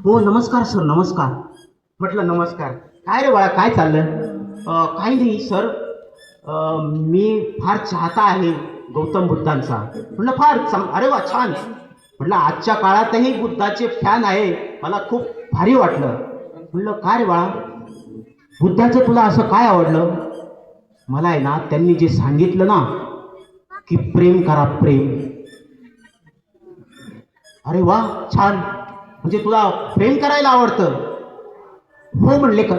हो नमस्कार सर, नमस्कार. म्हटलं नमस्कार. काय रे बाळा, काय चाललं? काही नाही सर. मी फार चाहता आहे गौतम बुद्धांचा. म्हटलं फार अरे वा छान. म्हटलं आजच्या काळातही बुद्धाचे फॅन आहे, मला खूप भारी वाटलं. म्हटलं काय रे बाळा, बुद्धाचं तुला असं काय आवडलं? मला आहे ना, त्यांनी जे सांगितलं ना की प्रेम करा, प्रेम. अरे वा छान. म्हणजे तुला प्रेम करायला आवडतं? हो म्हणले का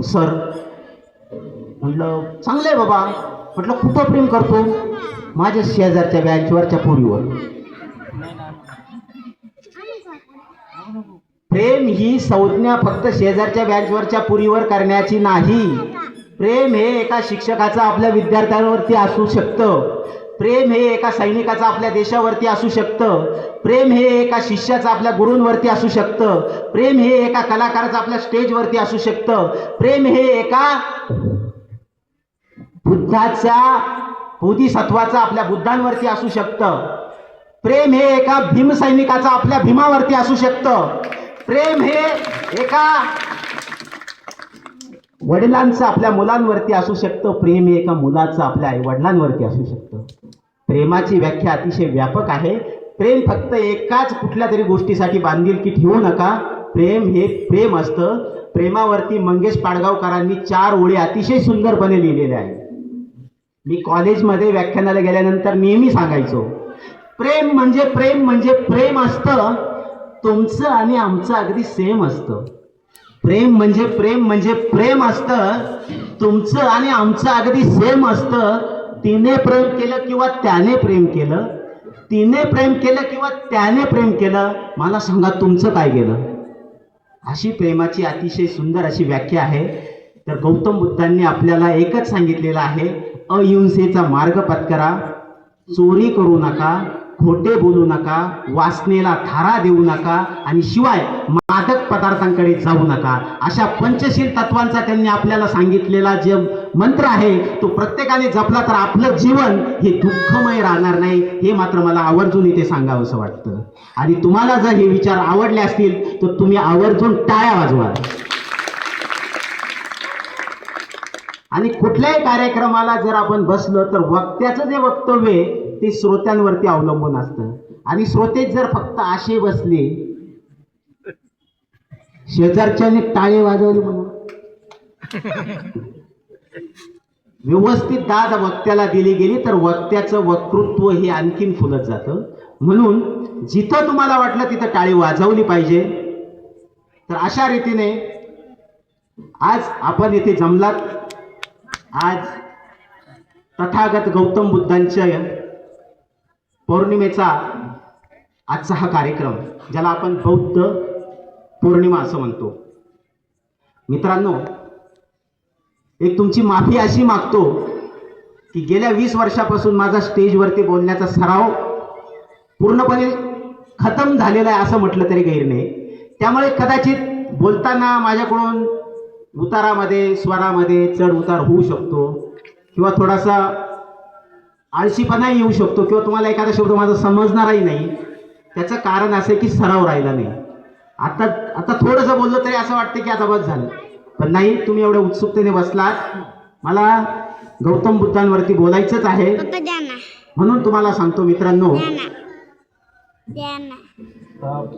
सर. म्हटलं चांगलं आहे बाबा. म्हटलं कुठं प्रेम करतो? माझ्या शेजारच्या बँचवरच्या पोरीवर. प्रेम ही संज्ञा फक्त शेजारच्या बँचवरच्या पुरीवर करण्याची नाही. प्रेम हे एका शिक्षकाचं आपल्या विद्यार्थ्यांवरती असू शकतं. प्रेम हे एका सैनिकाचं आपल्या देशावरती असू शकतं. प्रेम हे एका शिष्याचं आपल्या गुरूंवरती असू शकतं. प्रेम हे एका कलाकाराचं आपल्या स्टेजवरती असू शकतं. प्रेम हे एका बुद्धाच्या बोधिसत्वाचं आपल्या बुद्धांवरती असू शकतं. प्रेम हे एका भीमसैनिकाचं आपल्या भीमावरती असू शकतं. प्रेम हे एका वडिलांचं आपल्या मुलांवरती असू शकतं. प्रेम हे एका मुलाचं आपल्या आई वडिलांवरती असू शकतं. प्रेमाची व्याख्या अतिशय व्यापक आहे. प्रेम फक्त एकाच कुठल्या तरी गोष्टीसाठी बांधिलकी ठेवू नका. प्रेम हे प्रेम असतं. प्रेमावरती मंगेश पाडगावकरांनी 4 ओळी अतिशय सुंदरपणे लिहिलेल्या आहेत. मी कॉलेजमध्ये व्याख्यानाला गेल्यानंतर नेहमी सांगायचो, प्रेम म्हणजे प्रेम म्हणजे प्रेम असतं. तुमचं आणि आमचं अगदी सेम असतं. प्रेम म्हणजे प्रेम म्हणजे प्रेम असतं. तुमचं आणि आमचं अगदी सेम असतं. तिने प्रेम केलं किंवा त्याने प्रेम केलं, तिने प्रेम केलं किंवा त्याने प्रेम केलं, मला सांगा तुमचं काय गेलं? अशी प्रेमाची अतिशय सुंदर अशी व्याख्या आहे. तर गौतम बुद्धांनी आपल्याला एकच सांगितलेलं आहे, अहिंसेचा मार्ग पत्करा, चोरी करू नका, खोटे बोलू नका, वासनेला थारा देऊ नका आणि शिवाय मादक पदार्थांकडे जाऊ नका. अशा पंचशील तत्वांचा त्यांनी आपल्याला सांगितलेला जे मंत्र आहे तो प्रत्येकाने जपला तर आपलं जीवन हे दुःखमय राहणार नाही. हे मात्र मला आवर्जून इथे सांगावं असं वाटतं. आणि तुम्हाला जर हे विचार आवडले असतील तर तुम्ही आवर्जून टाळ्या वाजवा. आणि कुठल्याही कार्यक्रमाला जर आपण बसलो तर वक्त्याचं जे वक्तव्य आहे ते श्रोत्यांवरती अवलंबून असतं. आणि श्रोते जर फक्त असे बसले, शेजारच्याने टाळे वाजवले म्हणून व्यवस्थित दाद वक्त्याला दिली गेली तर वक्त्याचं वक्तृत्व हे आणखीन फुलत जातं. म्हणून जिथं तुम्हाला वाटलं तिथं टाळी वाजवली पाहिजे. तर अशा रीतीने आज आपण इथे जमलात. आज तथागत गौतम बुद्धांच्या पौर्णिमेचा आजचा हा कार्यक्रम, ज्याला आपण बौद्ध पौर्णिमा असं म्हणतो. मित्रांनो, एक तुमची माफी अशी मागतो की गेल्या 20 वर्षापासून माझा स्टेजवरती बोलण्याचा सराव पूर्णपणे खतम झालेला आहे असं म्हटलं तरी गैर नाही. त्यामुळे कदाचित बोलताना माझ्याकडून उतारामध्ये स्वरामध्ये चढ उतार होऊ शकतो किंवा थोडासा आळशीपणाही येऊ शकतो किंवा तुम्हाला एखादा शब्द माझा समजणारही नाही. त्याचं कारण असं की सराव राहिला नाही. आता थोडंसं बोललो तरी असं वाटतं की आता बस झालं. पण नाही, तुम्ही एवढ्या उत्सुकतेने बसलात. मला गौतम बुद्धांवरती बोलायचंच आहे. म्हणून तुम्हाला सांगतो मित्रांनो,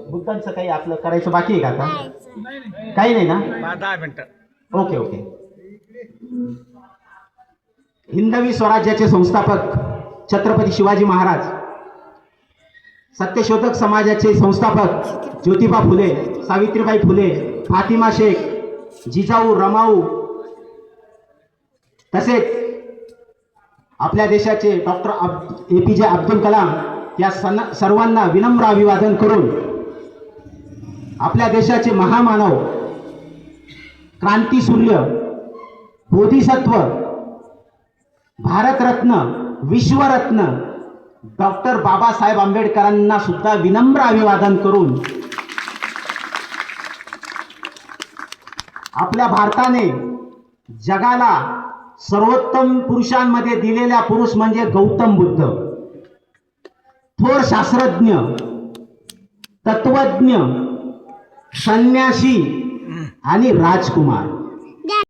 बुद्धांचं काही आपलं करायचं बाकी आहे का आता? काही नाही ना? 10 मिनिटं. Okay okay. हिंदवी स्वराज्याचे संस्थापक छत्रपती शिवाजी महाराज, सत्यशोधक समाजाचे संस्थापक ज्योतिबा फुले, सावित्रीबाई फुले, फातिमा शेख, जिजाऊ रमाऊ, तसेच आपल्या देशाचे डॉक्टर APJ अब्दुल कलाम या सर्वांना विनम्र अभिवादन करून आपल्या देशाचे महामानव, क्रांतीसूर्य, बोधिसत्व, भारतरत्न, विश्वरत्न डॉक्टर बाबासाहेब आंबेडकरांना सुद्धा विनम्र अभिवादन करून आपल्या भारताने जगाला सर्वोत्तम पुरुषांमध्ये दिलेला पुरुष म्हणजे गौतम बुद्ध. थोर शास्त्रज्ञ, तत्वज्ञ, संन्यासी आणि राजकुमार